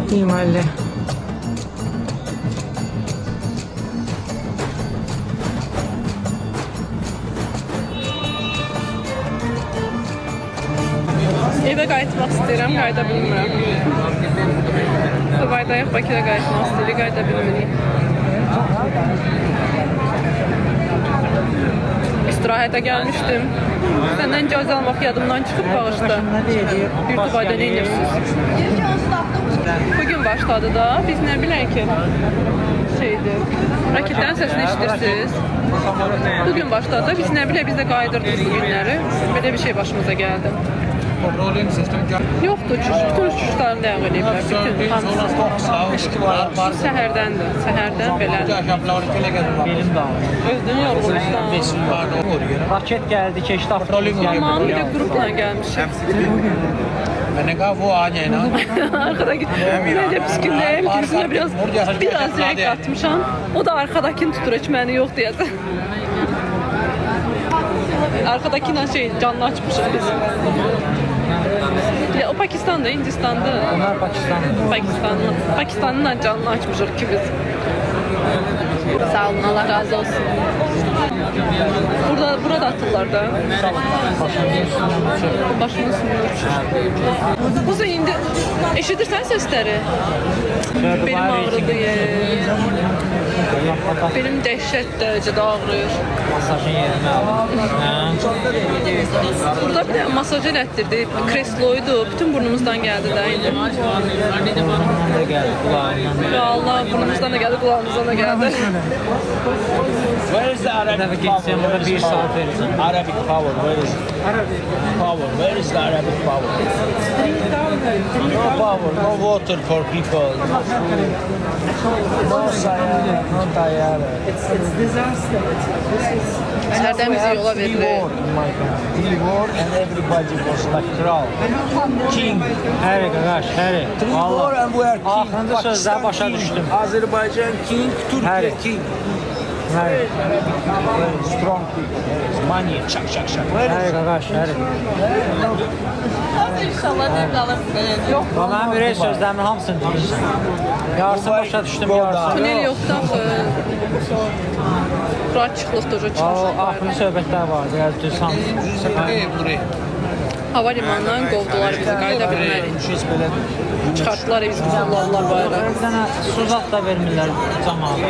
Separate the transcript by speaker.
Speaker 1: 20.50.
Speaker 2: Evə qayıtmaq istəyirəm, qayıda bilmirəm. Dubaydayıq, Bakıda qayıtmaq istəyirik, qayıda bilmirik. İstirahətə gəlmişdim. Səndən icazə almaq yadımdan çıxıb bağışda. Bir Dubayda nə edirsiniz? Bugün başladı da, biz nə bilək ki, şeydir, raketlərin səsini eşidirsiniz. Bugün başladı da, biz nə bilək, biz də qayıdırdıq bu günləri. Belə bir şey başımıza gəldi. Yoxdur, bütün uçuşlarını ləğv ediblər, bütün hamısı. Səhərdəndir, səhərdən belədir.
Speaker 3: Belim dağılır.
Speaker 2: Özünün yorğunluqdan.
Speaker 3: Raket gəldi, keçdi avtomobil gəldi.
Speaker 2: Aman bir də qrupla gəlmişik. Arkadaki böyle püskülleyim ki yüzüne biraz renk katmışam. O da arkadakini tutur hiç məni yok diye. Arkadakiyle şey canlı açmışız biz. Ya, o Pakistan'da, Hindistan'da.
Speaker 3: Onlar Pakistanlı.
Speaker 2: Pakistan'la canlı açmışıq ki biz. Sağ olun, Allah razı olsun. Burada atırlar da. Başımın üstünde uçur. Bu da indi eşidirsən səsləri? Benim ağrıdı. Benim dəhşət dərəcədə ağrıyır.
Speaker 3: Masajın yerini aldım.
Speaker 2: Burada bir də masaj elətdirdi. Kresloydu. Bütün burnumuzdan gəldi də indi.
Speaker 3: Burnumdan da gəldi, kulağımdan da gəldi.
Speaker 2: Allah, burnumuzdan da gəldi, kulağımızdan da gəldi.
Speaker 4: Where is the Arabic
Speaker 3: Gideceğim burada bir saat vereceğim.
Speaker 4: Arabic power? Where is power? Where is the Arabic power? No power, no water for people. No sayara, no tayara.
Speaker 5: It's disaster.
Speaker 2: Sərdən bizi yola verdi.
Speaker 4: He war and everybody was like crown. King.
Speaker 3: Həri qaqaş, həri.
Speaker 4: Three war and we are king.
Speaker 3: Axırıncı sözlər başa
Speaker 4: King,
Speaker 3: düşdüm.
Speaker 4: Azerbaijan king, Turkey
Speaker 3: Harry.
Speaker 4: king.
Speaker 3: Həri.
Speaker 4: Very strong people. Money, çak çak çak.
Speaker 3: Həri qaqaş, həri.
Speaker 2: İnşallah deyib qalırsınız. Yox.
Speaker 3: Və mənim ürək sözlərimin hamısını dinləyirsən. Yarısını başa düşdüm, yarısını.
Speaker 2: Tunel yoxdur axı. Rahatçılıqdır o
Speaker 3: O
Speaker 2: çıxış.
Speaker 3: axırıncı söhbətlər vardı, yəni düz hamısı.
Speaker 2: Hava limanından qovdular bizi, qayıda bilmərik. Çıxartdılar biz bizi Allahlar bayrağı.
Speaker 3: Bir dənə su zat da vermirlər camaata.